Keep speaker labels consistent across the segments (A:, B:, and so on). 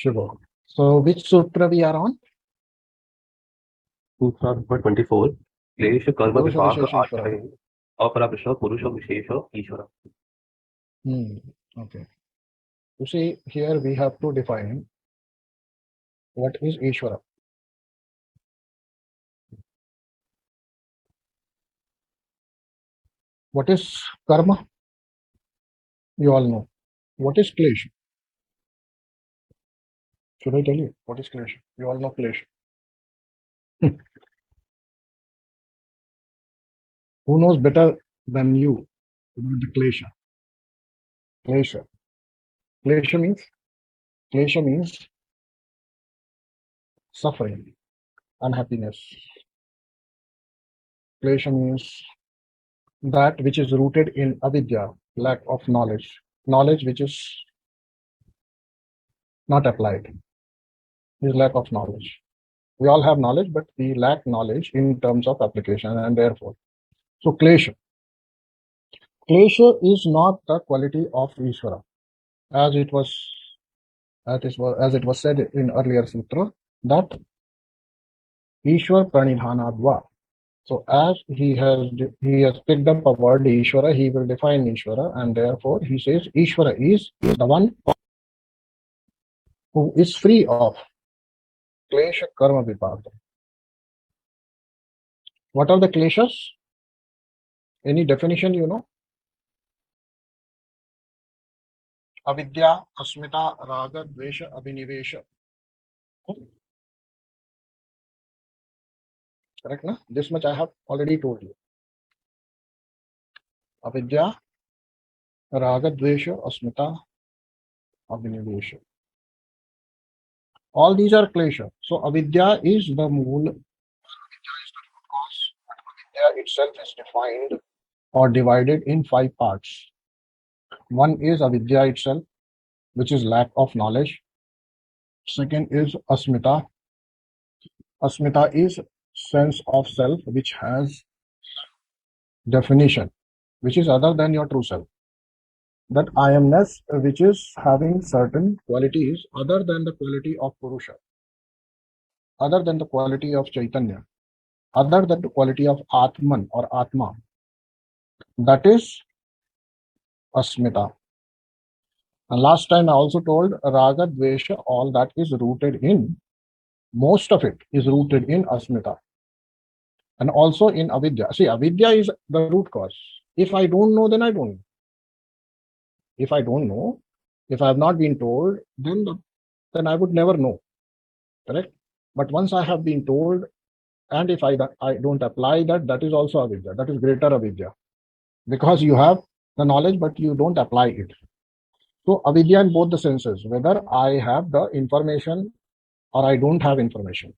A: Shiva. So which sutra we are on?
B: सूत्र number 24 क्लेश कर्म
A: Purusha
B: विभाग
A: Vishesha Ishvara.
B: आश्रय अपराकृष्ण पुरुष विशेष ईश्वर.
A: Okay. You see, here we have to define what is Ishvara. What is karma? You all know. What is klesha? Should I tell you what is klesha? You all know klesha. Who knows better than you about the klesha? Klesha. Klesha means suffering, unhappiness. Klesha means that which is rooted in avidya, lack of knowledge. Knowledge which is not applied is lack of knowledge. We all have knowledge, but we lack knowledge in terms of application, and therefore. So klesha. Klesha is not the quality of Ishvara, as it was said in earlier sutra, that Ishwar pranidhanadva. So as he has picked up a word Ishvara, he will define Ishvara, and therefore he says Ishvara is the one who is free of klesha karma vipaka. What are the kleshas? Any definition you know? Avidya, asmita, raga, dvesha, abhinivesha. Correct, na? This much I have already told you. Avidya, raga, dvesha, asmita, abhinivesha. All these are klesha. So avidya is the mool. Avidya is the root cause. Avidya itself is defined or divided in 5 parts. One is avidya itself, which is lack of knowledge. Second is asmita. Asmita is sense of self, which has definition, which is other than your true self. That I amness, which is having certain qualities other than the quality of Purusha, other than the quality of Chaitanya, other than the quality of Atman or Atma. That is Asmita. And last time I also told Raga, Dvesha, all that is rooted in, most of it is rooted in Asmita. And also in Avidya. See, Avidya is the root cause. If I don't know, then I don't know. If I don't know, if I have not been told, then I would never know. Correct? But once I have been told, and if I don't apply that, that is also avidya. That is greater avidya. Because you have the knowledge, but you don't apply it. So avidya in both the senses, whether I have the information or I don't have information.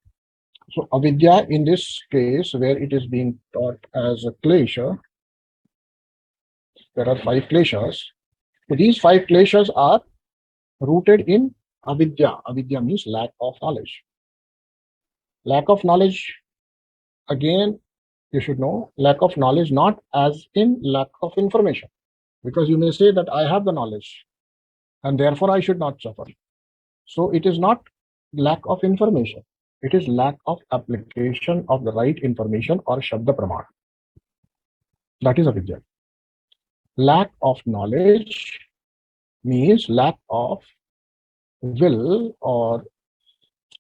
A: So avidya in this case, where it is being taught as a klesha, there are 5 kleshas. So these 5 kleshas are rooted in avidya. Avidya means lack of knowledge. Lack of knowledge, again, you should know, lack of knowledge not as in lack of information. Because you may say that I have the knowledge and therefore I should not suffer. So it is not lack of information. It is lack of application of the right information or Shabda Praman. That is avidya. Lack of knowledge means lack of will or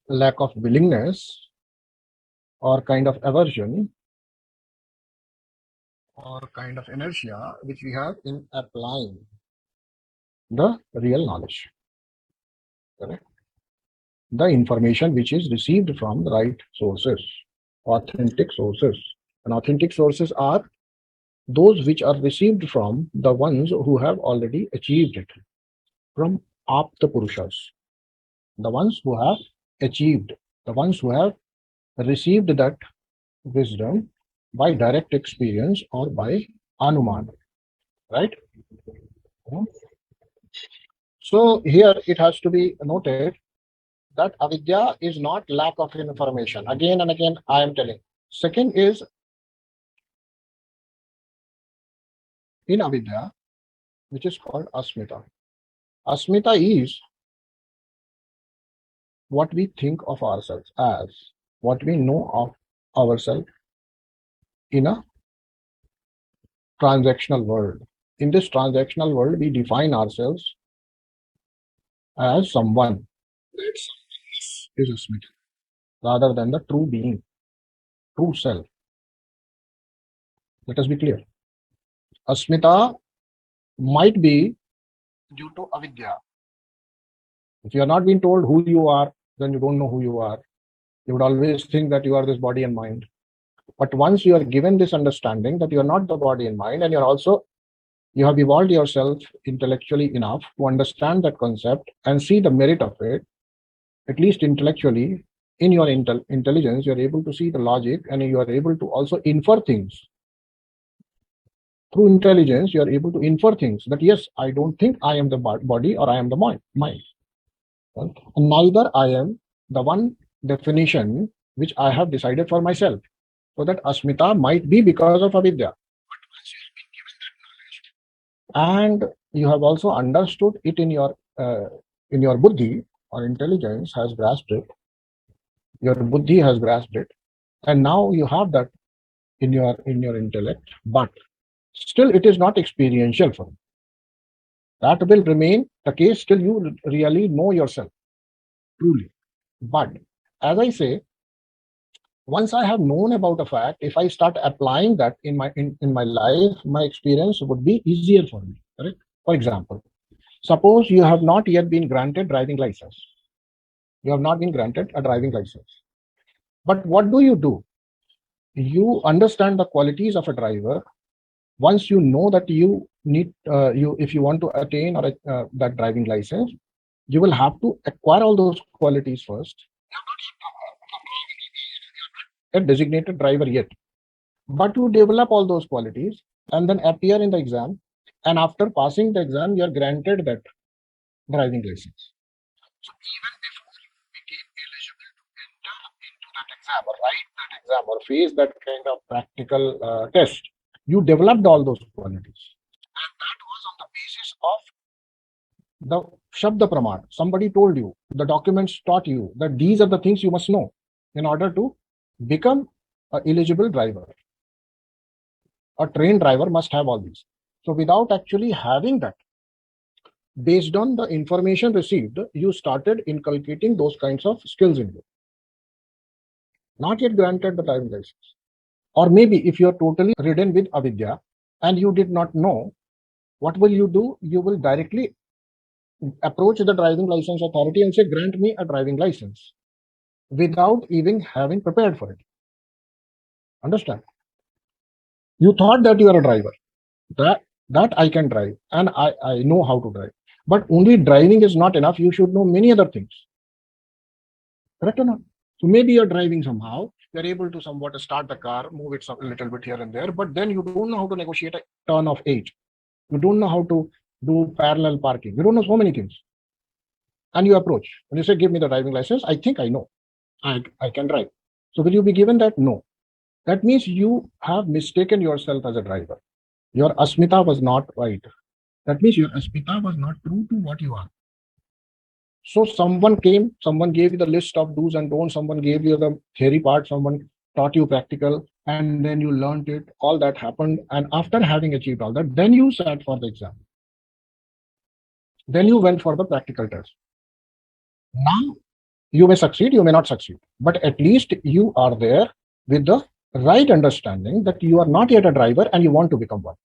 A: lack of willingness or kind of aversion or kind of inertia which we have in applying the real knowledge. Correct? The information which is received from the right sources, authentic sources. And authentic sources are those which are received from the ones who have already achieved it, from Apta Purushas, the ones who have achieved, the ones who have received that wisdom by direct experience or by Anuman. Right? So here it has to be noted that avidya is not lack of information. Again and again, I am telling. Second is in avidya, which is called asmita. Asmita is what we think of ourselves as, what we know of ourselves in a transactional world. In this transactional world, we define ourselves as someone. That someone is Asmita, rather than the true being, true self. Let us be clear. Asmita might be due to avidya. If you are not being told who you are, then you don't know who you are. You would always think that you are this body and mind. But once you are given this understanding that you are not the body and mind, and you have evolved yourself intellectually enough to understand that concept and see the merit of it, at least intellectually, in your intelligence, you are able to see the logic and you are able to also infer things. Through intelligence, you are able to infer things that, yes, I don't think I am the body or I am the mind. And neither I am the one definition which I have decided for myself. So that Asmita might be because of avidya. And you have also understood it in your buddhi, or intelligence has grasped it. Your buddhi has grasped it, and now you have that in your intellect, but still it is not experiential for you. That will remain the case till you really know yourself truly. But as I say, once I have known about a fact, if I start applying that in my life, my experience would be easier for me. Correct? For example, suppose you have not yet been granted driving license. You have not been granted a driving license. But what do? You understand the qualities of a driver. Once you know that you need, if you want to attain or that driving license, you will have to acquire all those qualities first. A designated driver yet, but you develop all those qualities and then appear in the exam, and after passing the exam, you are granted that driving license. So even before you became eligible to enter into that exam or write that exam or face that kind of practical test, you developed all those qualities. And that was on the basis of the Shabda Praman. Somebody told you, the documents taught you that these are the things you must know in order to become an eligible driver. A trained driver must have all these. So without actually having that, based on the information received, you started inculcating those kinds of skills in you. Not yet granted the driving license. Or maybe if you are totally ridden with avidya and you did not know, what will you do? You will directly approach the driving license authority and say, grant me a driving license, without even having prepared for it. Understand? You thought that you are a driver, that I can drive and I know how to drive. But only driving is not enough. You should know many other things. Correct or not? So maybe you're driving somehow, you're able to somewhat start the car, move it a little bit here and there, but then you don't know how to negotiate a turn of 8. You don't know how to do parallel parking. You don't know so many things. And you approach. When you say, give me the driving license, I think I know. I can drive. So will you be given that? No. That means you have mistaken yourself as a driver. Your asmita was not right. That means your asmita was not true to what you are. So someone came, someone gave you the list of do's and don'ts, someone gave you the theory part, someone taught you practical, and then you learned it. All that happened. And after having achieved all that, then you sat for the exam. Then you went for the practical test. Now you may succeed, you may not succeed, but at least you are there with the right understanding that you are not yet a driver and you want to become one.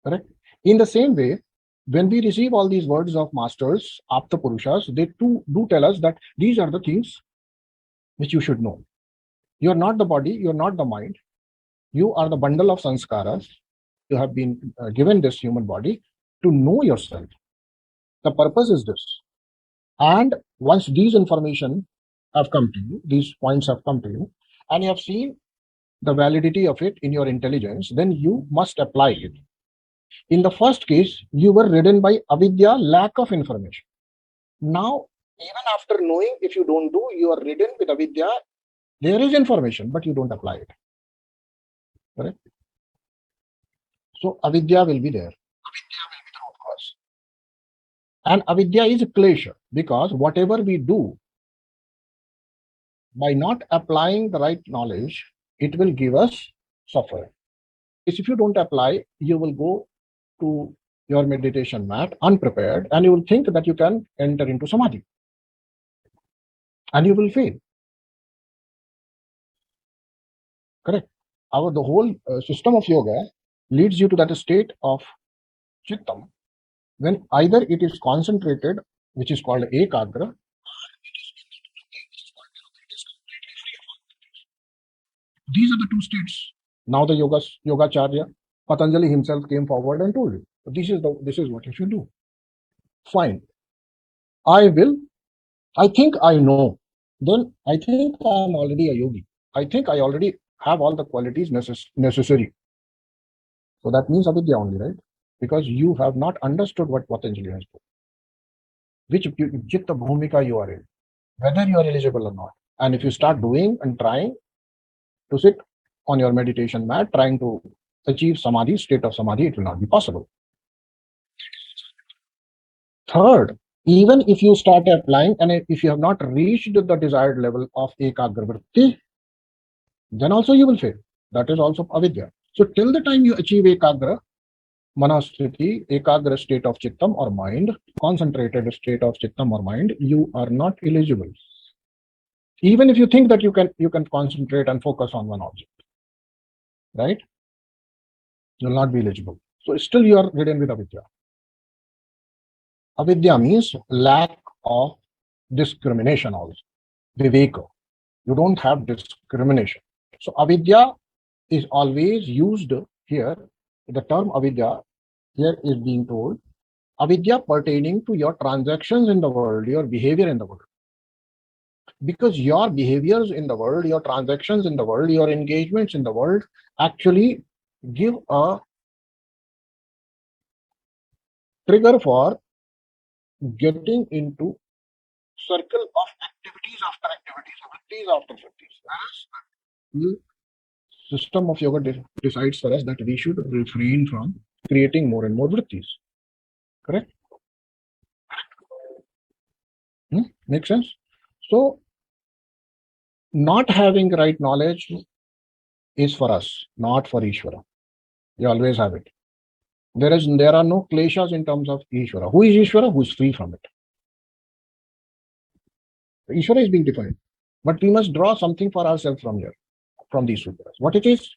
A: Correct? In the same way, when we receive all these words of masters, Apta Purushas, they too do tell us that these are the things which you should know. You are not the body, you are not the mind. You are the bundle of sanskaras. You have been given this human body to know yourself. The purpose is this. And once these information have come to you, these points have come to you, and you have seen the validity of it in your intelligence, then you must apply it. In the first case, you were ridden by avidya, lack of information. Now, even after knowing, if you don't do, you are ridden with avidya. There is information, but you don't apply it. Correct? So avidya will be there. Avidya will be the root cause. And avidya is klesha, because whatever we do, by not applying the right knowledge, it will give us suffering. If you don't apply, you will go to your meditation mat unprepared, and you will think that you can enter into samadhi, and you will fail. Correct. The whole system of yoga leads you to that state of chittam, when either it is concentrated, which is called ekagra. These are the two states. Now the yogacharya Patanjali himself came forward and told you, this is what you should do. Fine. I think I know. Then I think I'm already a yogi. I think I already have all the qualities necessary. So that means avidya only, right? Because you have not understood what Patanjali has told. Which jitta bhumika you are in, whether you are eligible or not. And if you start doing and trying to sit on your meditation mat, trying to achieve samadhi, state of samadhi, it will not be possible. Third, even if you start applying and if you have not reached the desired level of ekagra vritti, then also you will fail. That is also avidya. So till the time you achieve ekagra manasthiti, ekagra state of chittam or mind, concentrated state of chittam or mind, you are not eligible. Even if you think that you can concentrate and focus on one object, right? You will not be eligible. So still you are ridden with avidya. Avidya means lack of discrimination also. Viveka. You don't have discrimination. So avidya is always used here. The term avidya here is being told avidya pertaining to your transactions in the world, your behavior in the world. Because your behaviors in the world, your transactions in the world, your engagements in the world actually give a trigger for getting into circle of activities after activities, vrittis after vrittis. Whereas the system of yoga decides for us that we should refrain from creating more and more vrittis. Correct? Makes sense? So, not having right knowledge is for us, not for Ishvara. You always have it. There are no kleshas in terms of Ishvara. Who is Ishvara? Who is free from it? Ishvara is being defined. But we must draw something for ourselves from here, from these sutras. What it is?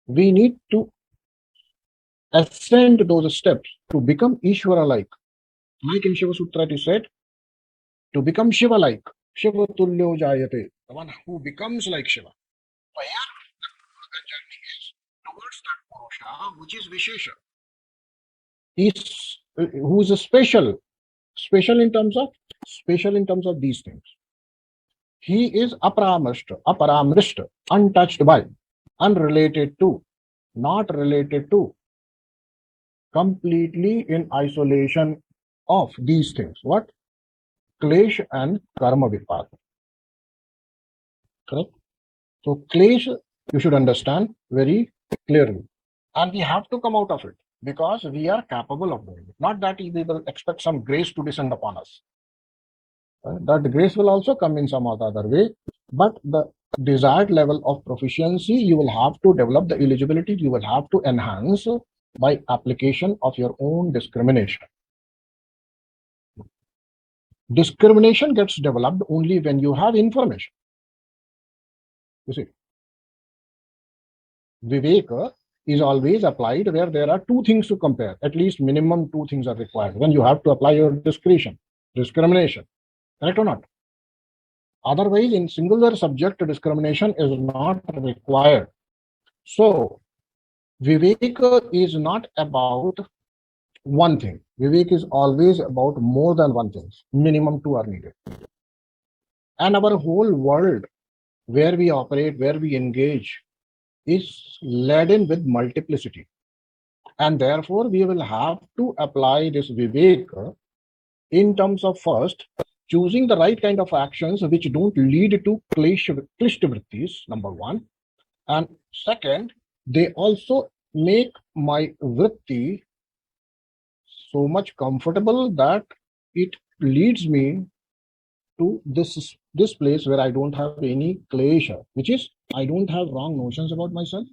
A: We need to ascend those steps to become Ishvara-like. Like in Shiva Sutra it is said, to become Shiva-like. Shiva tulyo jayate. The one who becomes like Shiva. So here, the journey is towards that Purusha, which is Vishesha. Who is special in terms of these things. He is aparamrishta, untouched by, unrelated to, not related to, completely in isolation of these things. What? Klesh and karma vipak. Correct? So klesh, you should understand very clearly. And we have to come out of it because we are capable of doing it. Not that we will expect some grace to descend upon us. That grace will also come in some other way, but the desired level of proficiency you will have to develop, the eligibility you will have to enhance by application of your own discrimination. Discrimination gets developed only when you have information. You see, Viveka is always applied where there are two things to compare. At least minimum two things are required. When you have to apply your discrimination. Correct or not? Otherwise, in singular subject, discrimination is not required. So, Viveka is not about one thing. Vivek is always about more than one thing. Minimum two are needed. And our whole world, where we operate, where we engage, is laden with multiplicity. And therefore, we will have to apply this Viveka in terms of first, choosing the right kind of actions which don't lead to klishta vrittis, number one. And second, they also make my vritti so much comfortable that it leads me to this place where I don't have any klesha, which is I don't have wrong notions about myself.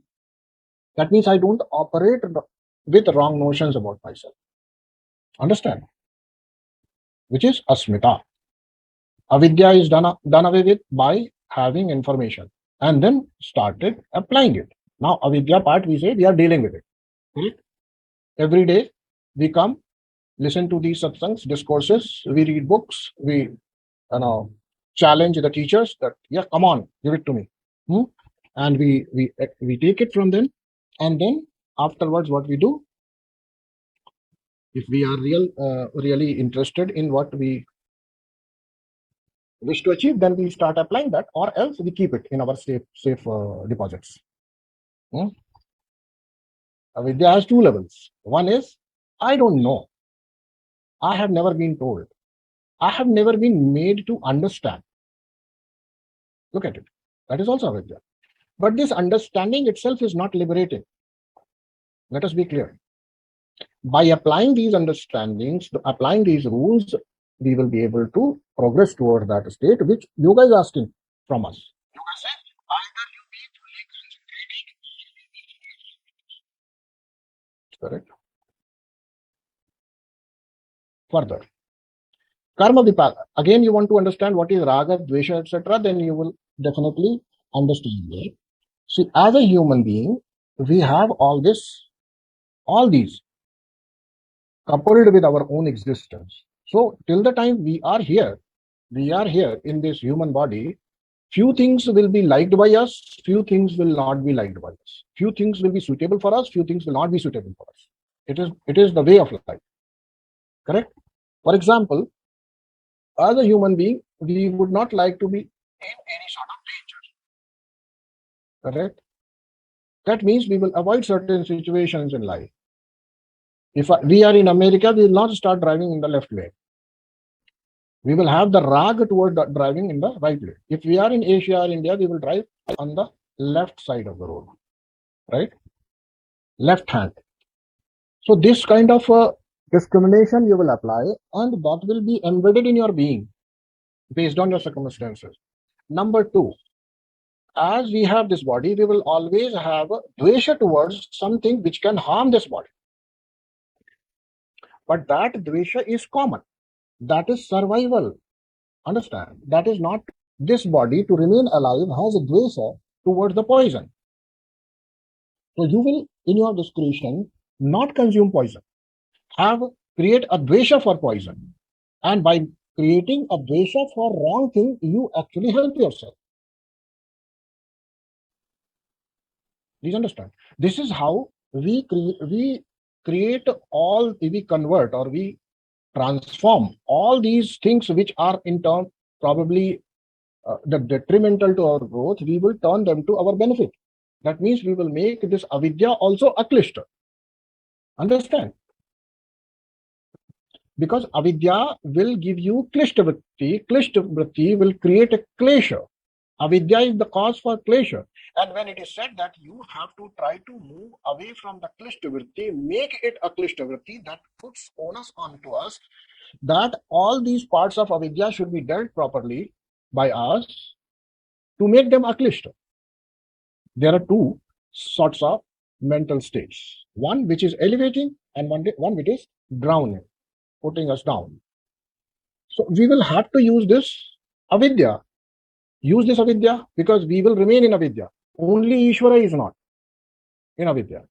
A: That means I don't operate with wrong notions about myself. Understand? Which is asmita. Avidya is done away with by having information and then started applying it. Now, avidya part we say we are dealing with it. Correct? Every day we come, listen to these satsangs, discourses, we read books, we challenge the teachers that, yeah, come on, give it to me. And we take it from them, and then afterwards what we do, if we are really interested in what we wish to achieve, then we start applying that, or else we keep it in our safe deposits. Avidya has two levels. One is I don't know, I have never been told, I have never been made to understand. Look at it. That is also avidya. But this understanding itself is not liberating. Let us be clear. By applying these understandings, applying these rules, we will be able to progress towards that state which yoga is asking from us. Yoga says either you be fully concentrating. Correct. Further, karma vipaka. Again, you want to understand what is raga, dvesha, etc. Then you will definitely understand it. See, as a human being, we have all these coupled with our own existence. So till the time we are here in this human body, few things will be liked by us, few things will not be liked by us. Few things will be suitable for us, few things will not be suitable for us. It is the way of life. Correct? For example, as a human being, we would not like to be in any sort of danger. Correct? That means we will avoid certain situations in life. If we are in America, we will not start driving in the left lane. We will have the rag toward driving in the right lane. If we are in Asia or India, we will drive on the left side of the road, right? Left hand. So this kind of discrimination you will apply, and that will be embedded in your being based on your circumstances. Number two, as we have this body, we will always have a dvesha towards something which can harm this body. But that dvesha is common. That is survival. Understand? That is not this body to remain alive has a dvesha towards the poison. So you will, in your discretion, not consume poison. Create a dvesha for poison. And by creating a dvesha for wrong thing, you actually help yourself. Please understand. This is how we convert or we transform all these things which are in turn probably detrimental to our growth. We will turn them to our benefit. That means we will make this avidya also aklishta. Understand? Because avidya will give you klishta vritti. Klishta vritti will create a klesha. Avidya is the cause for klesha. And when it is said that you have to try to move away from the klishta vritti, make it a klishta vritti, that puts onus onto us that all these parts of avidya should be dealt properly by us to make them aklishta. There are two sorts of mental states. One which is elevating and one which is drowning, putting us down. So we will have to use this avidya. Use this avidya because we will remain in avidya. Only Ishvara is not in avidya.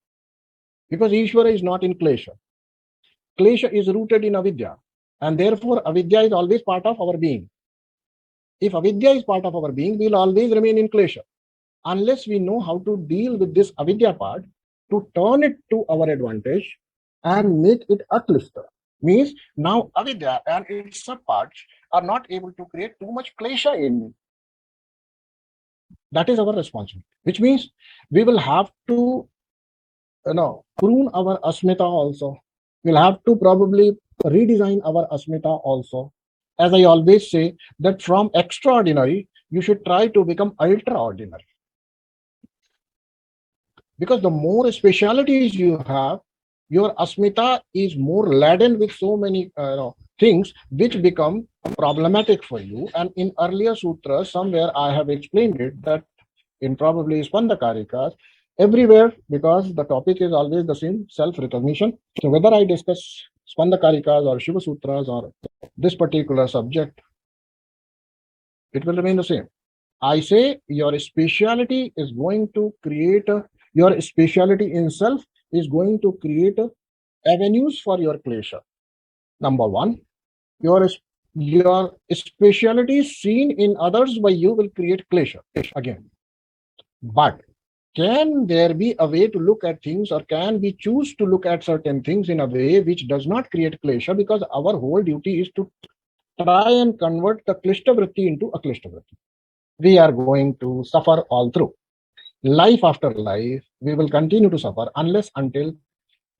A: Because Ishvara is not in klesha. Klesha is rooted in avidya. And therefore avidya is always part of our being. If avidya is part of our being, we will always remain in klesha. Unless we know how to deal with this avidya part, to turn it to our advantage and make it aklishta. Means now avidya and its subparts are not able to create too much klesha in me. That is our responsibility. Which means we will have to prune our asmita also. We'll have to probably redesign our asmita also. As I always say, that from extraordinary, you should try to become ultraordinary. Because the more specialities you have, Your asmita is more laden with so many things which become problematic for you. And in earlier sutras, somewhere I have explained it that in probably Spandakarikas, everywhere, because the topic is always the same, self-recognition. So whether I discuss Spandakarikas or Shiva Sutras or this particular subject, it will remain the same. I say your speciality is going to create your speciality in self is going to create avenues for your klesha. Number one, your speciality seen in others by you will create klesha again. But can there be a way to look at things, or can we choose to look at certain things in a way which does not create klesha? Because our whole duty is to try and convert the klishta vritti into a klishta vritti. We are going to suffer all through. Life after life, we will continue to suffer unless until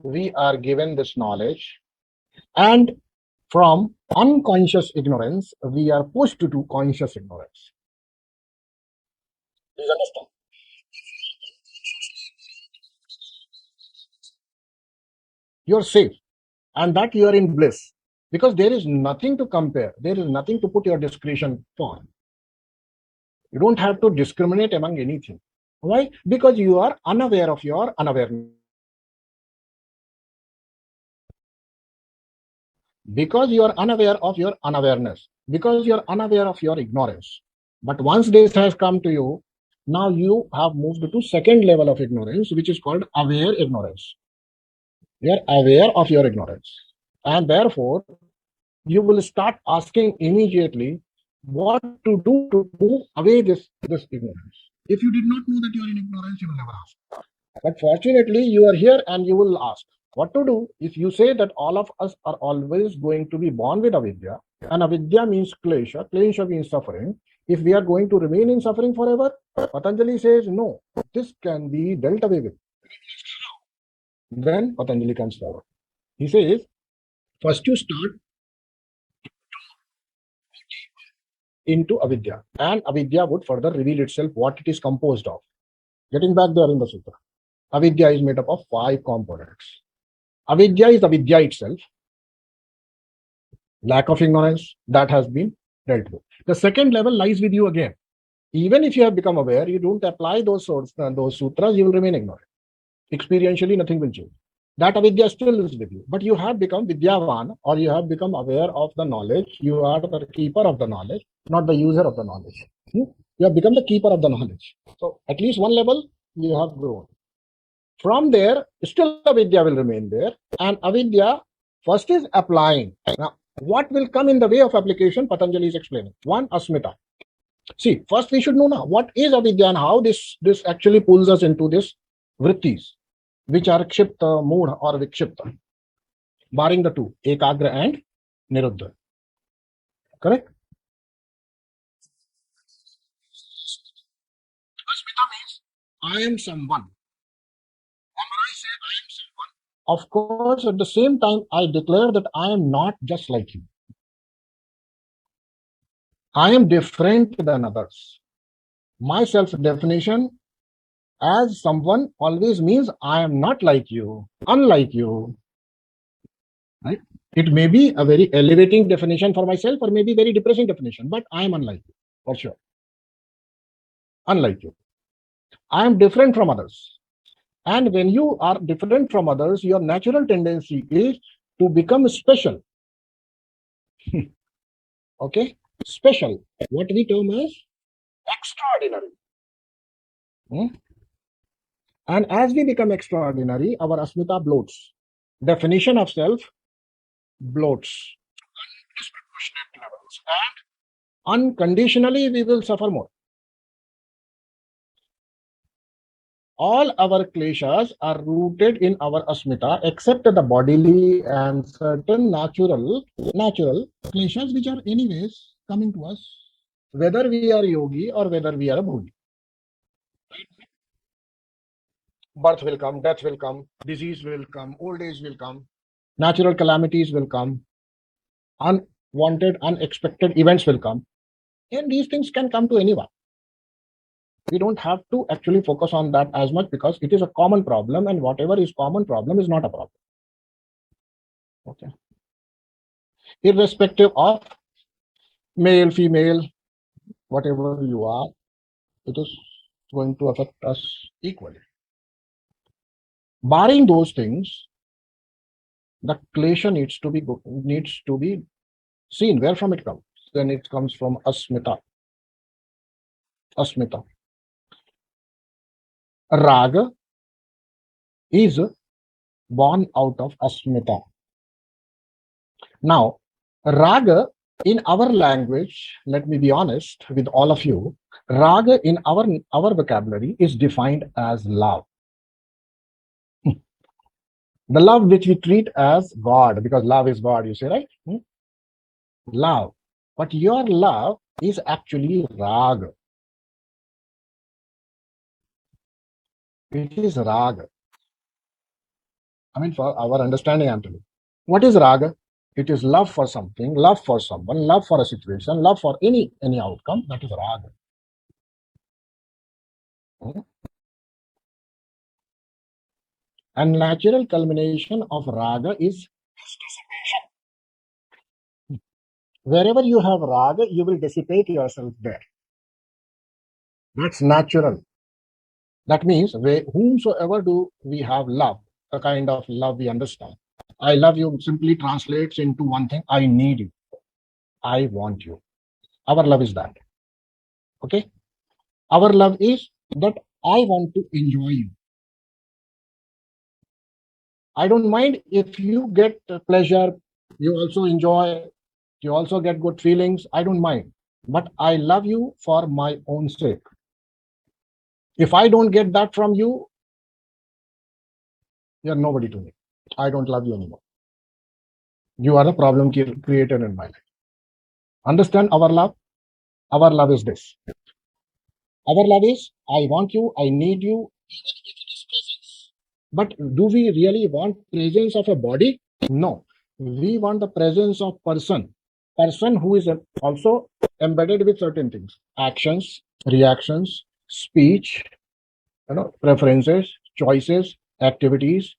A: we are given this knowledge, and from unconscious ignorance, we are pushed to conscious ignorance. Please understand. You're safe, and that you are in bliss, because there is nothing to compare. There is nothing to put your discretion for. You don't have to discriminate among anything. Why? Because you are unaware of your unawareness. Because you are unaware of your unawareness. Because you are unaware of your ignorance. But once this has come to you, now you have moved to second level of ignorance, which is called aware ignorance. You are aware of your ignorance. And therefore, you will start asking immediately what to do to move away this ignorance. If you did not know that you are in ignorance, you will never ask. But fortunately, you are here and you will ask what to do. If you say that all of us are always going to be born with avidya, and avidya means klesha, klesha means suffering. If we are going to remain in suffering forever, Patanjali says no, this can be dealt away with. Then Patanjali comes forward. He says, first you start into avidya, and avidya would further reveal itself what it is composed of. Getting back there in the sutra, avidya is made up of 5 components. Avidya is avidya itself, lack of ignorance, that has been dealt with. The second level lies with you again. Even if you have become aware, you don't apply those sutras, you will remain ignorant. Experientially, nothing will change. That avidya still is with you, but you have become vidyavan, or you have become aware of the knowledge. You are the keeper of the knowledge, not the user of the knowledge. You have become the keeper of the knowledge. So at least one level you have grown. From there, still avidya will remain there, and avidya first is applying. Now, what will come in the way of application? Patanjali is explaining. One, asmita. See, first we should know now what is avidya and how this actually pulls us into this vrittis, which are kshipta, mood, or vikshipta, barring the two, ekagra and niruddha. Correct? Asmita means I am someone. And when I say I am someone, of course, at the same time, I declare that I am not just like you. I am different than others. My self-definition as someone always means I am not like you, unlike you. Right? It may be a very elevating definition for myself, or maybe very depressing definition, but I am unlike you, for sure. Unlike you. I am different from others. And when you are different from others, your natural tendency is to become special. Okay? Special. What we term as extraordinary. And as we become extraordinary, our asmita bloats. Definition of self bloats. Disproportionate levels. And unconditionally, we will suffer more. All our kleshas are rooted in our asmita, except the bodily and certain natural kleshas, which are anyways coming to us, whether we are yogi or whether we are a bhogi. Birth will come, death will come, disease will come, old age will come, natural calamities will come, unwanted, unexpected events will come, and these things can come to anyone. We don't have to actually focus on that as much, because it is a common problem, and whatever is common problem is not a problem. Okay. Irrespective of male, female, whatever you are, it is going to affect us equally. Barring those things, the klesha needs to be seen where from it comes. Then it comes from asmita. Asmita. Raga is born out of asmita. Now, raga in our language, let me be honest with all of you, raga in our vocabulary is defined as love. The love which we treat as God, because love is God, you say, right? Love. But your love is actually raga. It is raga. I mean, for our understanding, I'm telling you. What is raga? It is love for something, love for someone, love for a situation, love for any outcome. That is raga. And natural culmination of raga is wherever you have raga, you will dissipate yourself there. That's natural. That means whomsoever do we have love, the kind of love we understand. I love you simply translates into one thing: I need you. I want you. Our love is that. Okay? Our love is that I want to enjoy you. I don't mind if you get pleasure, you also enjoy, you also get good feelings. I don't mind. But I love you for my own sake. If I don't get that from you, you're nobody to me. I don't love you anymore. You are the problem creator in my life. Understand our love? Our love is this. Our love is I want you, I need you. But do we really want presence of a body? No. We want the presence of person. Person who is also embedded with certain things. Actions, reactions, speech, preferences, choices, activities,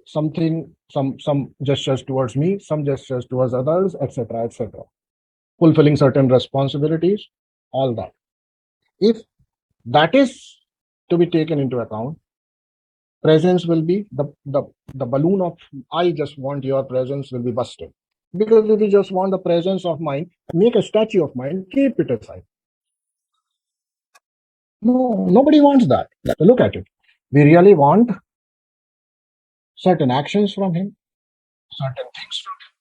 A: something, some gestures towards me, some gestures towards others, etc., etc. Fulfilling certain responsibilities, all that. If that is to be taken into account, presence will be the balloon of I just want your presence will be busted. Because if you just want the presence of mine, make a statue of mine, keep it aside. No, nobody wants that. So look at it. We really want certain actions from him, certain things from him,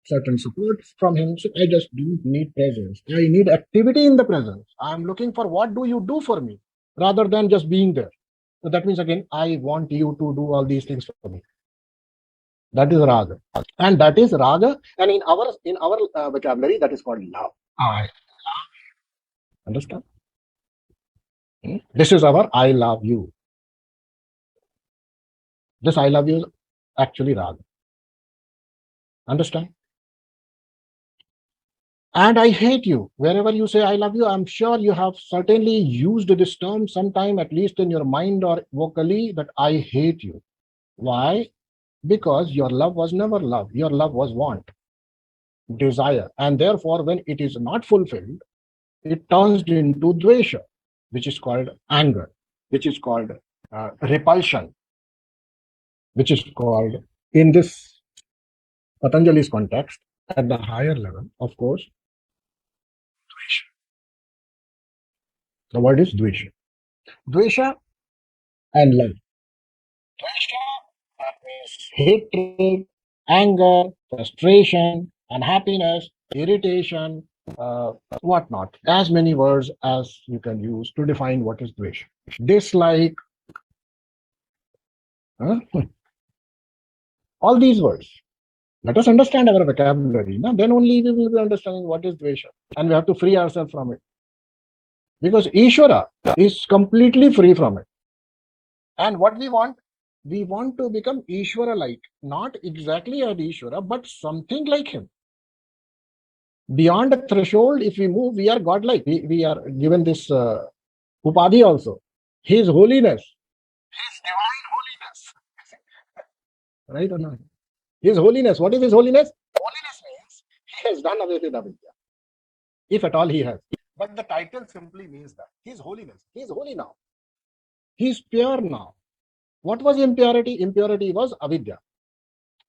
A: certain support from him. So I just don't need presence. I need activity in the presence. I'm looking for what do you do for me rather than just being there. So that means again, I want you to do all these things for me. That is raga, and that is raga. And in our vocabulary, that is called love. I understand. This is our I love you. This I love you is actually raga. Understand? And I hate you. Wherever you say I love you, I'm sure you have certainly used this term sometime, at least in your mind or vocally, that I hate you. Why? Because your love was never love. Your love was want, desire. And therefore, when it is not fulfilled, it turns into dvesha, which is called anger, which is called repulsion, which is called, in this Patanjali's context, at the higher level, of course, dvesha. The word is dvesha. Dvesha and love. Dvesha, that means hatred, anger, frustration, unhappiness, irritation, whatnot. As many words as you can use to define what is dvesha. Dislike, all these words. Let us understand our vocabulary. No? Then only we will be understanding what is dvesha. And we have to free ourselves from it. Because Ishvara is completely free from it. And what we want to become Ishvara-like. Not exactly an Ishvara, but something like him. Beyond the threshold, if we move, we are godlike. We are given this upadhi also. His holiness. His divine holiness. Right or not? His holiness. What is His holiness? Holiness means He has done away with avidya, if at all He has. But the title simply means that His holiness. He is holy now. He is pure now. What was impurity? Impurity was avidya.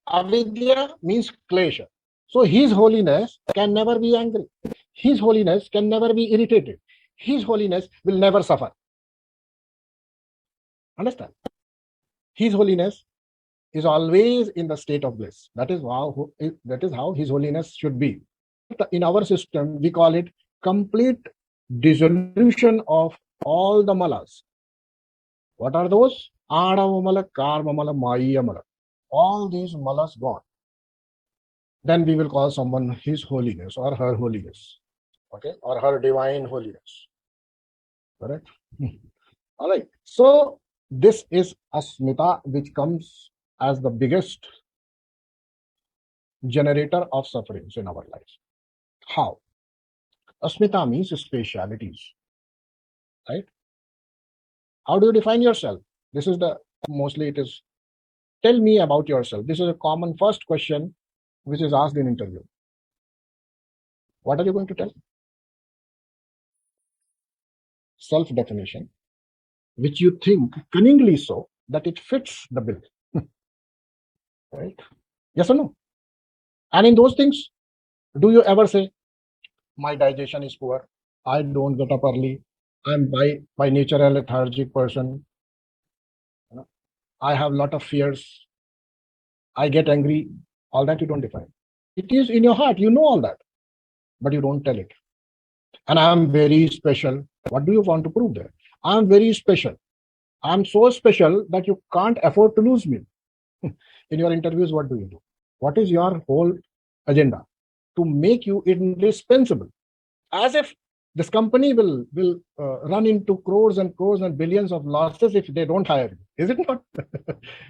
A: Avidya means klesha. So His holiness can never be angry. His holiness can never be irritated. His holiness will never suffer. Understand? His holiness is always in the state of bliss. That is how His holiness should be. In our system, we call it complete dissolution of all the malas. What are those? Adava mala, karma mala, maya mala. All these malas gone. Then we will call someone His holiness or her holiness. Okay? Or her divine holiness. Correct? All right. So this is asmita, which comes as the biggest generator of sufferings in our lives. How? Asmita means specialities. Right? How do you define yourself? This is mostly it is, tell me about yourself. This is a common first question which is asked in interview. What are you going to tell? Self-definition, which you think cunningly so that it fits the bill. Right? Yes or no? And in those things, do you ever say, my digestion is poor, I don't get up early, I'm by nature a lethargic person, I have a lot of fears, I get angry? All that you don't define. It is in your heart, you know all that, but you don't tell it. And I am very special. What do you want to prove there? I am very special. I am so special that you can't afford to lose me. In your interviews, what do you do? What is your whole agenda? To make you indispensable. As if this company will run into crores and billions of losses if they don't hire you. Is it not?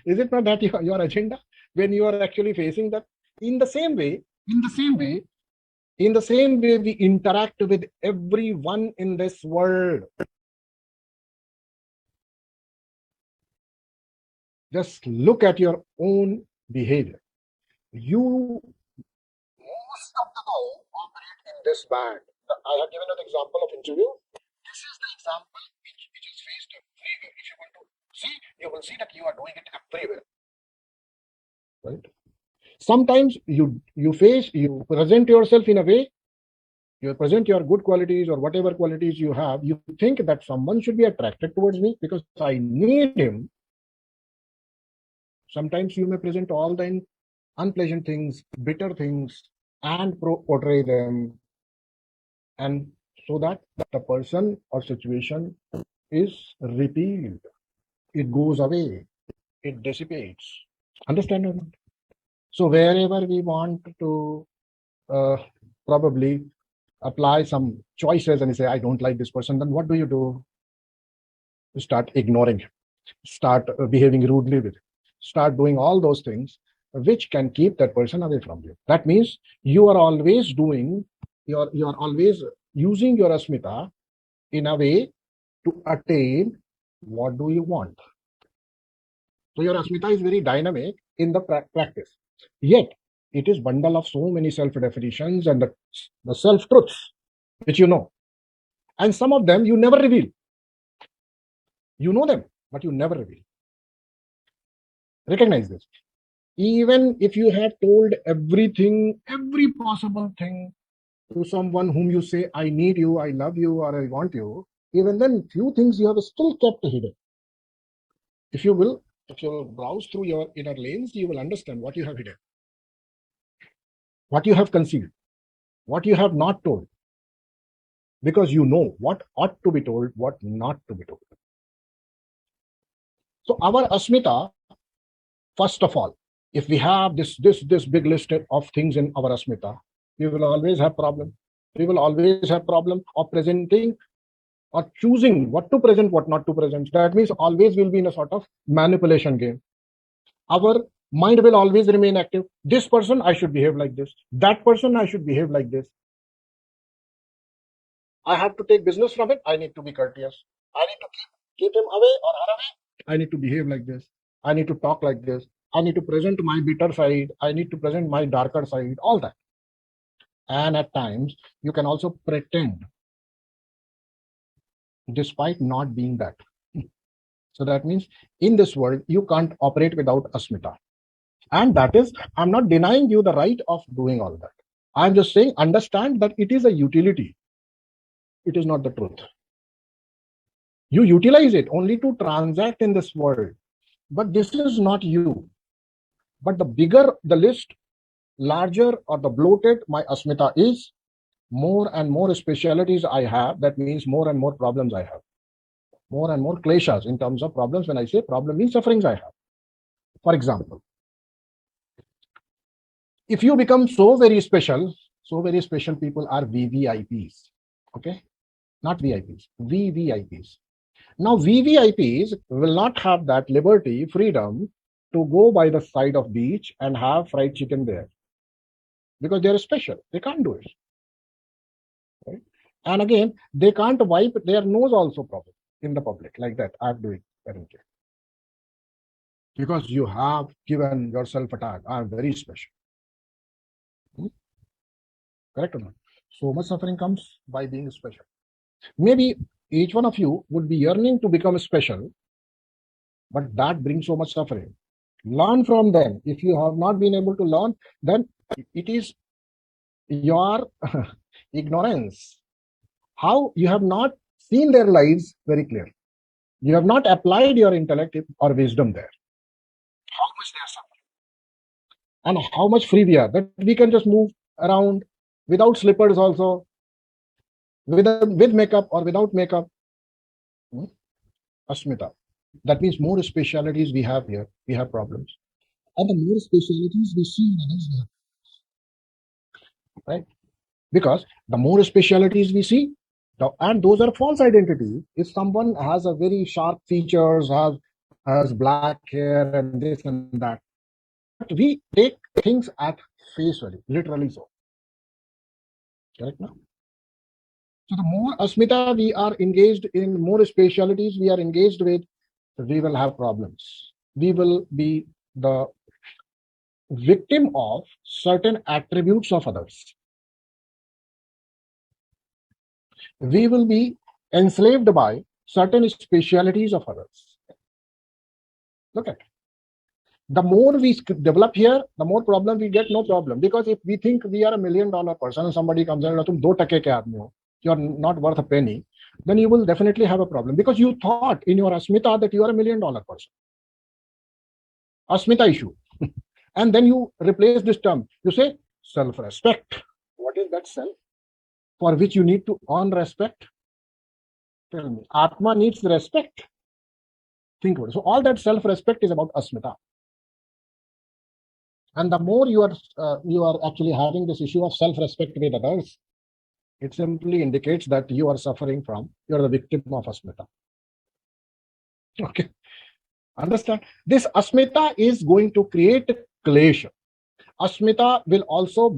A: Is it not that your agenda when you are actually facing that? In the same way, we interact with everyone in this world. Just look at your own behavior. You most of the time operate in this band. I have given an example of interview. This is the example which is faced everywhere. If you want to see, you will see that you are doing it everywhere. Right? Sometimes you present yourself in a way, you present your good qualities or whatever qualities you have, you think that someone should be attracted towards me because I need him. Sometimes you may present all the unpleasant things, bitter things, and portray them, and so that the person or situation is repealed, it goes away, it dissipates. Understand or not? So wherever we want to probably apply some choices and you say, I don't like this person, then what do? You start ignoring him, start behaving rudely with him, start doing all those things which can keep that person away from you. That means you are always always using your asmita in a way to attain what do you want. So your asmita is very dynamic in the practice. Yet it is bundle of so many self-definitions and the self-truths which you know. And some of them you never reveal. You know them, but you never reveal. Recognize this. Even if you have told everything, every possible thing to someone whom you say, I need you, I love you, or I want you, even then few things you have still kept hidden. If you will browse through your inner lanes, you will understand what you have hidden, what you have concealed, what you have not told, because you know what ought to be told, what not to be told. So our asmita, first of all, if we have this big list of things in our asmita, we will always have problem. We will always have problem of presenting or choosing what to present, what not to present. That means always will be in a sort of manipulation game. Our mind will always remain active. This person, I should behave like this. That person, I should behave like this. I have to take business from it. I need to be courteous. I need to keep him away or her away. I need to behave like this. I need to talk like this. I need to present my bitter side. I need to present my darker side, all that. And at times, you can also pretend despite not being that. So that means in this world, you can't operate without asmita. And that is, I'm not denying you the right of doing all that. I'm just saying, understand that it is a utility. It is not the truth. You utilize it only to transact in this world. But this is not you. But the bigger the list, larger or the bloated my asmita is, more and more specialities I have. That means more and more problems I have. More and more kleshas in terms of problems. When I say problem means sufferings I have. For example, if you become so very special people are VVIPs. Okay? Not VIPs, VVIPs. Now, VVIPs will not have that liberty, freedom to go by the side of beach and have fried chicken there because they're special. They can't do it. Right? And again, they can't wipe their nose also properly in the public like that. I'm doing currently. Because you have given yourself a tag. I'm very special. Correct or not? So much suffering comes by being special. Maybe each one of you would be yearning to become special, but that brings so much suffering. Learn from them. If you have not been able to learn, then it is your ignorance. How you have not seen their lives very clearly. You have not applied your intellect or wisdom there. How much they are suffering. And how much free we are. That we can just move around without slippers also, with makeup or without makeup. Asmita. That means more specialities we have here, we have problems. And the more specialities we see in others, right? Because the more specialities we see, and those are false identities. If someone has a very sharp features, has black hair and this and that, but we take things at face value, literally so. Correct now? So the more asmita we are engaged in, more specialities we are engaged with, we will have problems. We will be the victim of certain attributes of others. We will be enslaved by certain specialities of others. Look at it. The more we develop here, the more problem we get, no problem. Because if we think we are $1 million person and somebody comes and tum 2 टके के आदमी हो, you're not worth a penny, then you will definitely have a problem because you thought in your asmita that you are $1 million person. Asmita issue. And then you replace this term. You say self-respect. What is that self? For which you need to earn respect? Tell me. Atma needs respect. Think about it. So all that self-respect is about asmita. And the more you are actually having this issue of self-respect with others, it simply indicates that you are suffering from, you're the victim of asmita. Okay. Understand? This asmita is going to create klesha. Asmita will also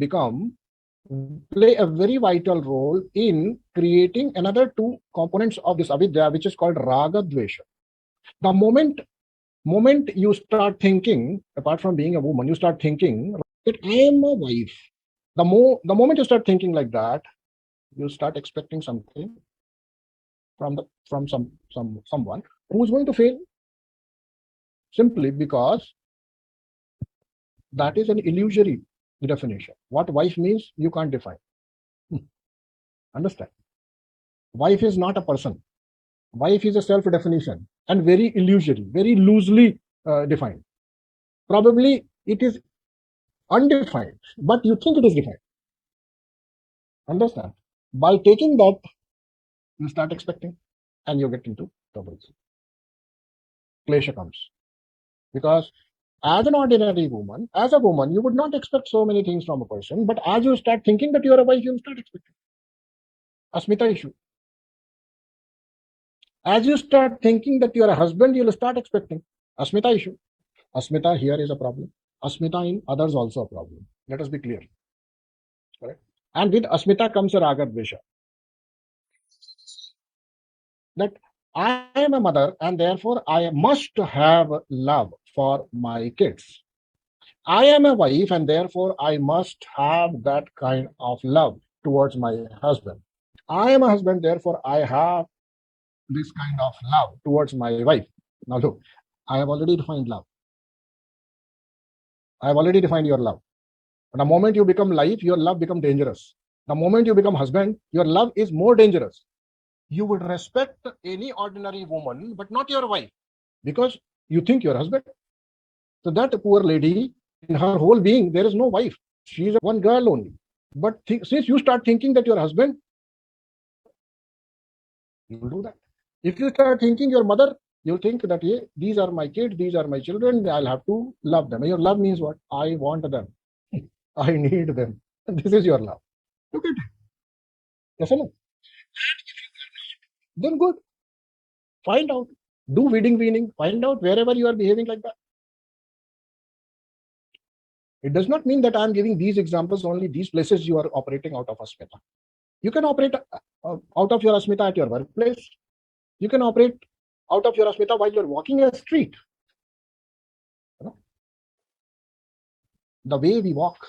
A: play a very vital role in creating another two components of this avidya, which is called raga dvesha. The moment you start thinking, apart from being a woman, you start thinking that I am a wife. The moment you start thinking like that, you start expecting something from someone who is going to fail, simply because that is an illusory definition. What wife means, you can't define. Understand? Wife is not a person. Wife is a self-definition and very illusory, very loosely defined. Probably it is undefined, but you think it is defined. Understand? By taking that, you start expecting and you get into troubles. Klesha comes. Because as an ordinary woman, as a woman, you would not expect so many things from a person, but as you start thinking that you are a wife, you start expecting. Asmita issue. As you start thinking that you are a husband, you will start expecting. Asmita issue. Asmita here is a problem. Asmita in others also a problem. Let us be clear. Correct? And with asmita comes a raga dvesha. That I am a mother and therefore I must have love for my kids. I am a wife and therefore I must have that kind of love towards my husband. I am a husband, therefore I have this kind of love towards my wife. Now look, I have already defined love. I have already defined your love. The moment you become life, your love becomes dangerous. The moment you become husband, your love is more dangerous. You would respect any ordinary woman, but not your wife, because you think your husband. So that poor lady, in her whole being, there is no wife. She is one girl only. But since you start thinking that your husband, you will do that. If you start thinking your mother, you'll think that, yeah, these are my kids, these are my children, I'll have to love them. And your love means what? I want them. I need them. This is your love. Look at it. Yes or no? Then good. Find out. Do weeding. Find out wherever you are behaving like that. It does not mean that I'm giving these examples only these places you are operating out of asmita. You can operate out of your asmita at your workplace. You can operate out of your asmita while you're walking a street. You know? The way we walk,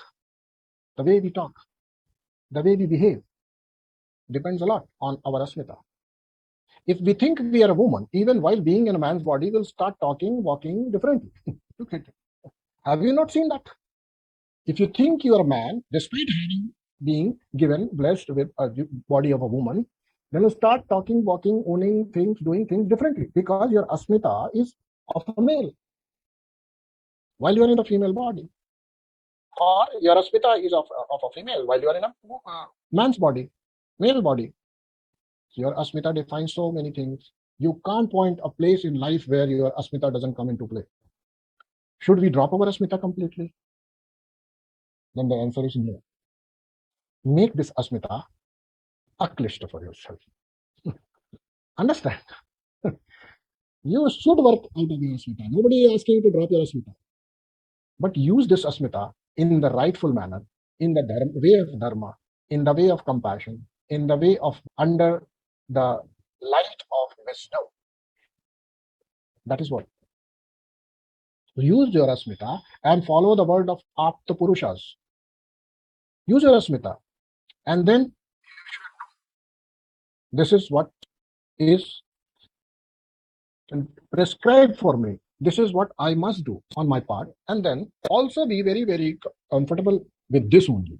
A: the way we talk, the way we behave depends a lot on our asmita. If we think we are a woman, even while being in a man's body, we'll start talking, walking differently. Look at it. Have you not seen that? If you think you are a man, despite being given, blessed with a body of a woman, then you start talking, walking, owning things, doing things differently because your asmita is of a male while you are in a female body. Or your asmita is of a female while you are in a man's body, male body. Your asmita defines so many things. You can't point a place in life where your asmita doesn't come into play. Should we drop our asmita completely? Then the answer is no. Make this asmita aklishta for yourself. Understand? You should work out of your asmita. Nobody is asking you to drop your asmita. But use this asmita in the rightful manner, in the way of dharma, in the way of compassion, in the way of under the light of wisdom. That is what. Use your asmita and follow the word of Apta Purushas. Use your asmita. And then this is what is prescribed for me. This is what I must do on my part. And then also be very, very comfortable with this only.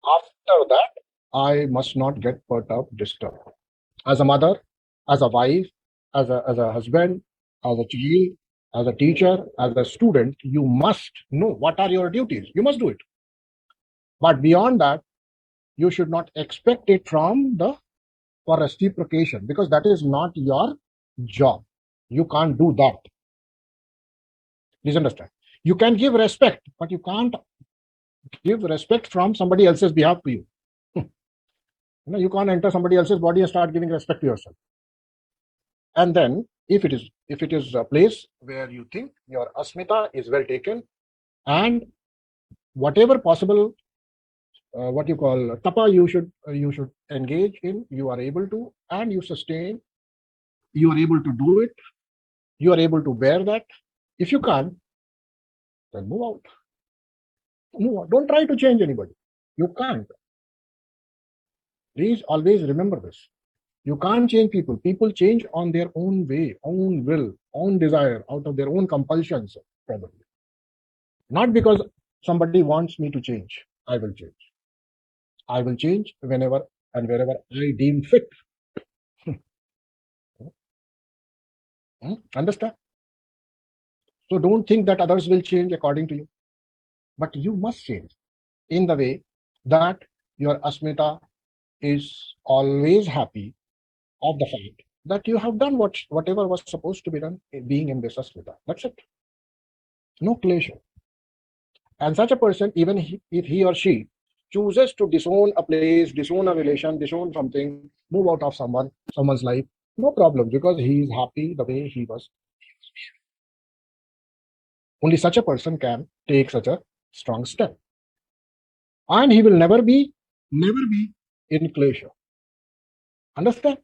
A: After that, I must not get perturbed, disturbed. As a mother, as a wife, as a husband, as a child, as a teacher, as a student, you must know what are your duties. You must do it. But beyond that, you should not expect it from the for reciprocation because that is not your job. You can't do that. Please understand. You can give respect, but you can't give respect from somebody else's behalf to you. You can't enter somebody else's body and start giving respect to yourself. And then if it is a place where you think your asmita is well taken and whatever possible what you call tapa you should engage in, you are able to, and you sustain, you are able to do it, you are able to bear that. If you can't, then move out. Don't try to change anybody. You can't. Please always remember this. You can't change people. People change on their own way, own will, own desire, out of their own compulsions, probably. Not because somebody wants me to change. I will change. I will change whenever and wherever I deem fit. Understand? So don't think that others will change according to you. But you must change in the way that your asmita is always happy of the fact that you have done whatever was supposed to be done being in this asmita. That's it. No klesha. And such a person, even if he or she chooses to disown a place, disown a relation, disown something, move out of someone's life, no problem, because he is happy the way he was. Only such a person can take such a strong step. And he will never be in klesha. Understand?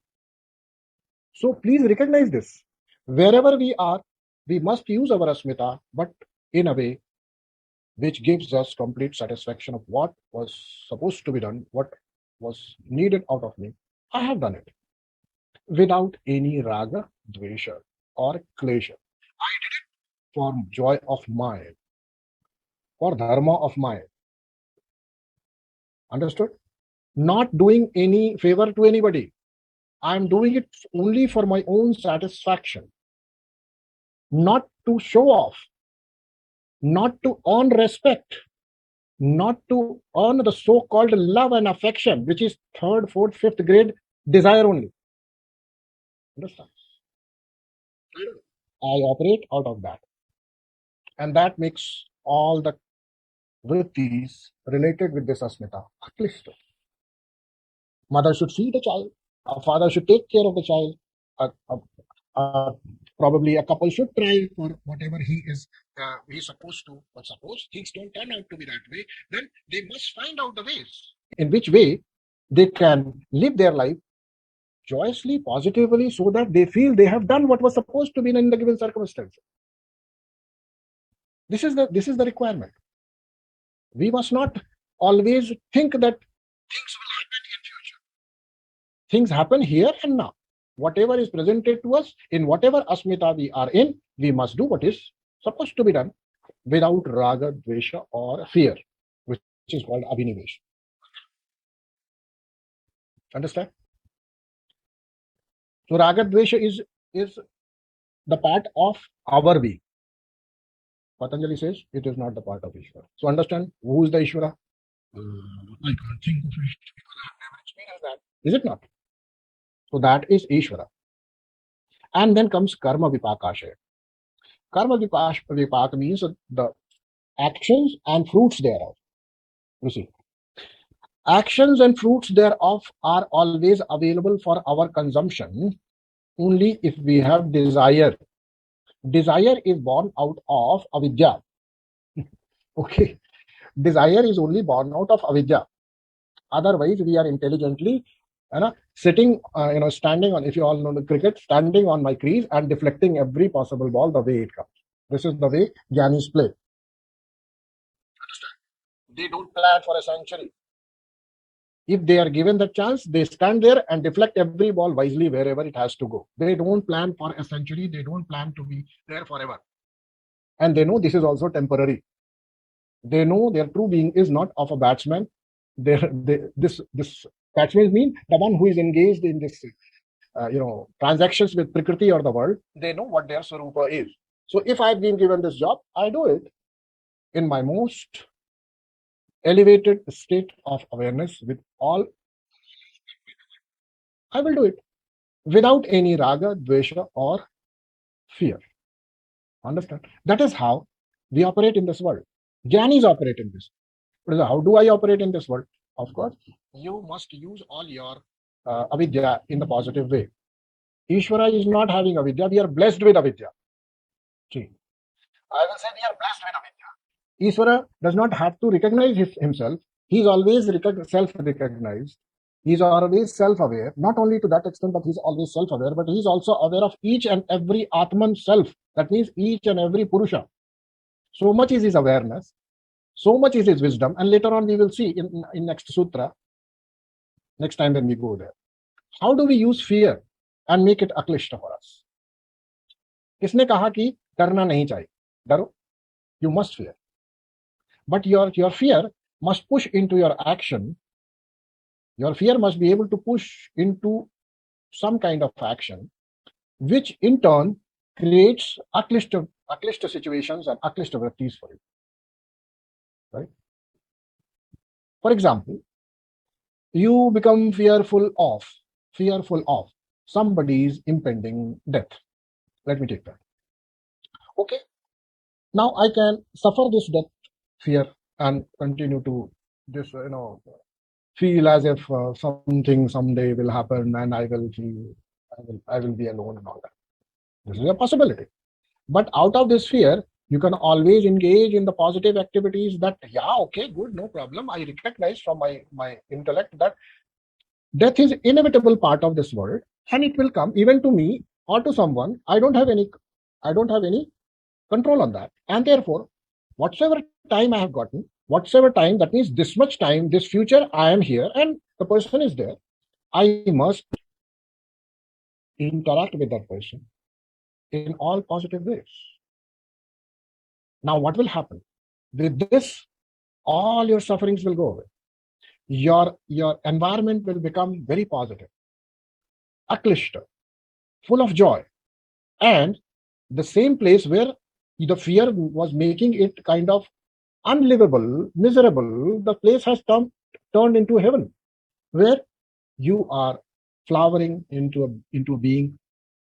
A: So please recognize this. Wherever we are, we must use our asmita, but in a way which gives us complete satisfaction of what was supposed to be done, what was needed out of me. I have done it without any raga, dvesha, or klesha. I did it for joy of mine, for dharma of mine. Understood? Not doing any favor to anybody. I'm doing it only for my own satisfaction, not to show off, not to earn respect, not to earn the so-called love and affection, which is third, fourth, fifth grade desire only. Understand? I operate out of that. And that makes all the vrittis related with this asmita aklishta. Mother should feed the child, a father should take care of the child, probably a couple should try for whatever he's supposed to, but suppose things don't turn out to be that way, then they must find out the ways in which way they can live their life joyously, positively, so that they feel they have done what was supposed to be in the given circumstance. This is the requirement. We must not always think that things will happen in future. Things happen here and now. Whatever is presented to us, in whatever asmita we are in, we must do what is supposed to be done without raga, dvesha, or fear, which is called abhinivesh. Understand? So raga, dvesha is the part of our being. Patanjali says it is not the part of Ishvara. So understand who is the Ishvara? I can't think of it because I have never experienced that. Is it not? So that is Ishvara. And then comes karma vipakashaya. Karma vipak means the actions and fruits thereof. You see, actions and fruits thereof are always available for our consumption only if we have desire. Desire is born out of avidya. Okay, desire is only born out of avidya. Otherwise, we are intelligently sitting, standing on, if you all know the cricket, standing on my crease and deflecting every possible ball the way it comes. This is the way Gyanis play. Understand? They don't plan for a century. If they are given the chance, they stand there and deflect every ball wisely wherever it has to go. They don't plan for a century. They don't plan to be there forever. And they know this is also temporary. They know their true being is not of a batsman. This batsman means the one who is engaged in this, transactions with Prakriti or the world. They know what their Swarupa is. So if I've been given this job, I do it in my most elevated state of awareness with all. I will do it without any raga, dvesha, or fear. Understand? That is how we operate in this world. Jnanis operate in this. How do I operate in this world? Of course, you must use all your avidya in the positive way. Ishvara is not having avidya. We are blessed with avidya. See, I will say we are blessed with avidya. Ishvara does not have to recognize himself. He is always self-recognized. He is always self-aware. Not only to that extent that he is always self-aware, but he is also aware of each and every Atman self. That means each and every Purusha. So much is his awareness. So much is his wisdom. And later on we will see in next sutra, next time when we go there. How do we use fear and make it aklishta for us? Kisne kaha ki karna nahi chahiye? Daro? You must fear. But your fear must push into your action. Your fear must be able to push into some kind of action, which in turn creates aklishta situations and aklishta vrittis for you. Right? For example, you become fearful of somebody's impending death. Let me take that. Okay. Now I can suffer this death fear and continue to just feel as if something someday will happen and I will be alone and all that. This is a possibility. But out of this fear, you can always engage in the positive activities that, yeah, okay, good, no problem. I recognize from my intellect that death is inevitable part of this world and it will come even to me or to someone. I don't have any control on that. And therefore, whatsoever time I have gotten, whatsoever time, that means this much time, this future, I am here and the person is there. I must interact with that person in all positive ways. Now, what will happen? With this, all your sufferings will go away. Your environment will become very positive, aklishta, full of joy. And the same place where the fear was making it kind of unlivable, miserable, the place has turned into heaven, where you are flowering into a being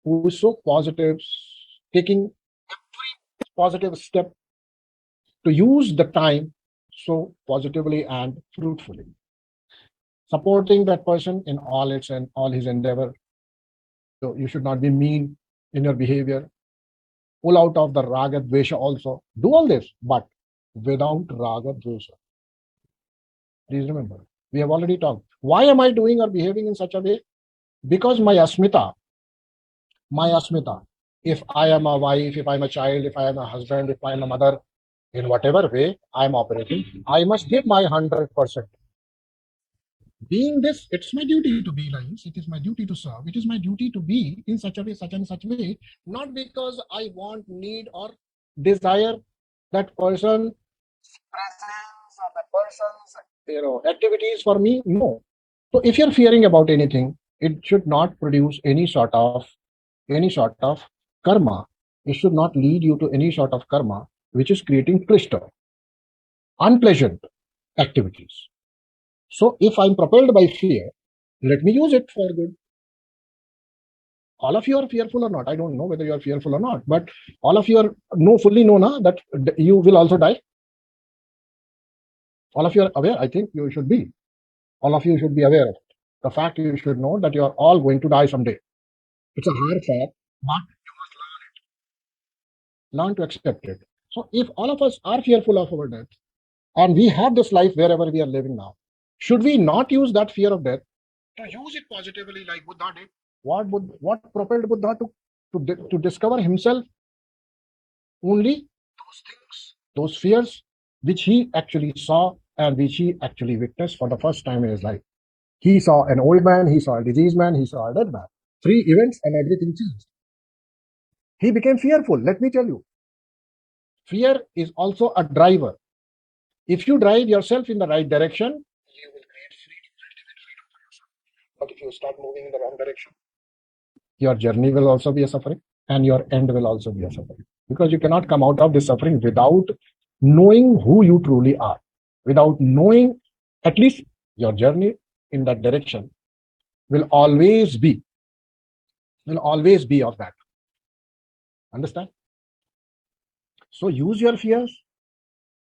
A: who is so positive, taking positive step to use the time so positively and fruitfully, supporting that person in all his endeavor. So you should not be mean in your behavior. Pull out of the raga dvesha also. Do all this, but without raga dvesha. Please remember, we have already talked. Why am I doing or behaving in such a way? Because my asmita, if I am a wife, if I'm a child, if I am a husband, if I'm a mother, in whatever way I'm operating, I must give my 100%. Being this, it's my duty to be nice, it is my duty to serve, it is my duty to be in such a way, such and such way, not because I want, need, or desire that person's presence or that person's activities for me. No. So if you're fearing about anything, it should not produce any sort of karma. It should not lead you to any sort of karma which is creating klishta, unpleasant activities. So if I'm propelled by fear, let me use it for good. All of you are fearful or not? I don't know whether you are fearful or not, but all of you are fully know na, that you will also die. All of you are aware. I think you should be. All of you should be aware of it. The fact you should know that you are all going to die someday. It's a hard fact, but you must learn to accept it. So if all of us are fearful of our death, and we have this life wherever we are living now, should we not use that fear of death to use it positively like Buddha did? What propelled Buddha to discover himself? Only those things, those fears which he actually saw and which he actually witnessed for the first time in his life. He saw an old man, he saw a diseased man, he saw a dead man. 3 events and everything changed. He became fearful. Let me tell you, fear is also a driver. If you drive yourself in the right direction, you will create freedom, ultimate freedom for yourself. But if you start moving in the wrong direction, your journey will also be a suffering and your end will also be a suffering. Because you cannot come out of this suffering without knowing who you truly are, without knowing at least your journey in that direction will always be of that. Understand? So use your fears.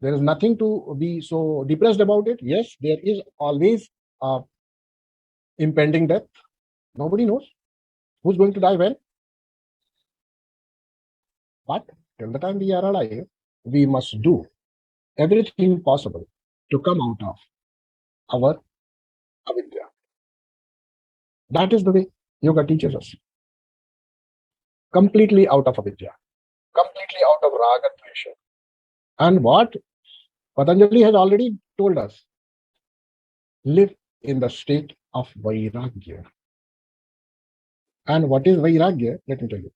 A: There is nothing to be so depressed about it. Yes, there is always impending death. Nobody knows who's going to die when. But till the time we are alive, we must do everything possible to come out of our avidya. That is the way yoga teaches us. Completely out of avidya, completely out of raga dvesha. And what Patanjali has already told us, live in the state of vairagya. And what is vairagya? Let me tell you.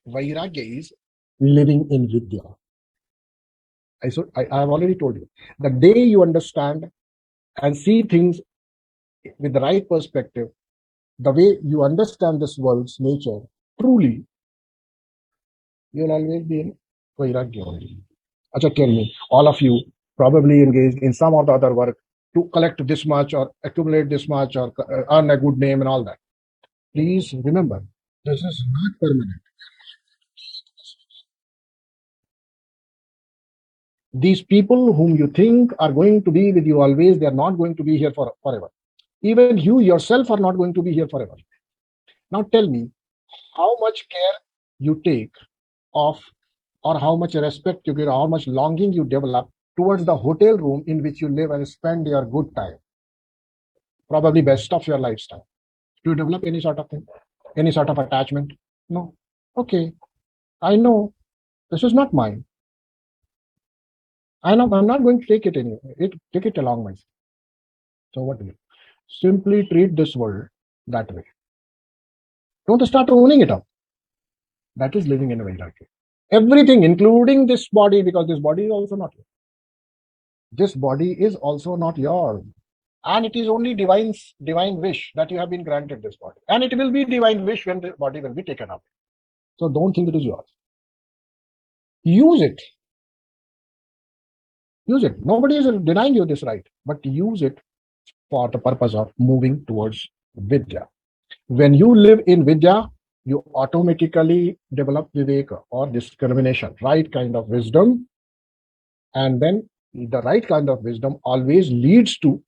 A: Vairagya is living in vidya. I have already told you. The day you understand and see things with the right perspective, the way you understand this world's nature, truly, you'll always be in vairagya only. Acha, tell me, all of you probably engaged in some or the other work to collect this much or accumulate this much or earn a good name and all that. Please remember, this is not permanent. These people whom you think are going to be with you always, they are not going to be here forever. Even you yourself are not going to be here forever. Now tell me, how much care you take of, or how much respect you give, how much longing you develop towards the hotel room in which you live and spend your good time, probably best of your lifestyle. Do you develop any sort of thing, any sort of attachment? No. Okay, I know this is not mine. I'm not going to take it anyway. Take it along myself. So what do you? Simply treat this world that way. Don't start owning it up. That is living in a Vairagya. Everything, including this body, because this body is also not yours. This body is also not yours. And it is only divine wish that you have been granted this body. And it will be divine wish when the body will be taken up. So don't think it is yours. Use it. Use it. Nobody is denying you this right, but use it for the purpose of moving towards Vidya. When you live in Vidya, you automatically develop Viveka or discrimination, right kind of wisdom. And then the right kind of wisdom always leads to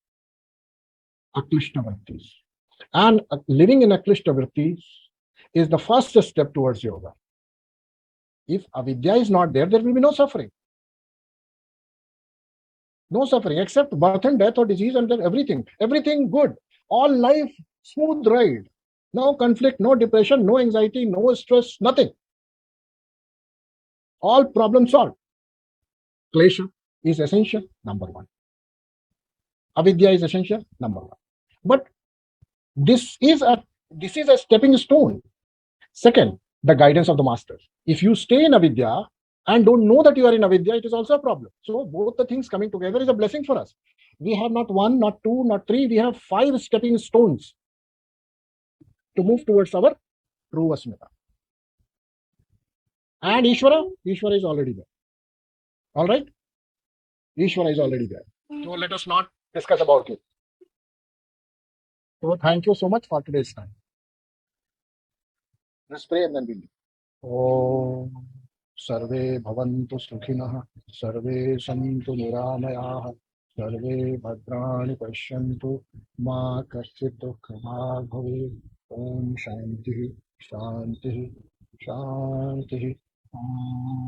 A: Aklishta Vrittis. And living in Aklishta Vrittis is the first step towards yoga. If avidya is not there, there will be no suffering. No suffering except birth and death or disease and then everything. Everything good. All life smooth ride. No conflict, no depression, no anxiety, no stress, nothing. All problems solved. Klesha is essential, number one. Avidya is essential, number one. But this is a stepping stone. Second, the guidance of the masters. If you stay in avidya and don't know that you are in avidya, it is also a problem. So both the things coming together is a blessing for us. We have not one, not two, not three. We have 5 stepping stones to move towards our true asmita. And Ishvara is already there. All right? Ishvara is already there. So let us not discuss about it. So thank you so much for today's time. Let's pray and then we'll leave. Om सर्वे भवन्तु सुखिनः सर्वे सन्तु निरामयाः सर्वे भद्राणि पश्यन्तु मा कश्चित् दुःखभाग् भवेत् ॐ शान्तिः शान्तिः शान्तिः ॐ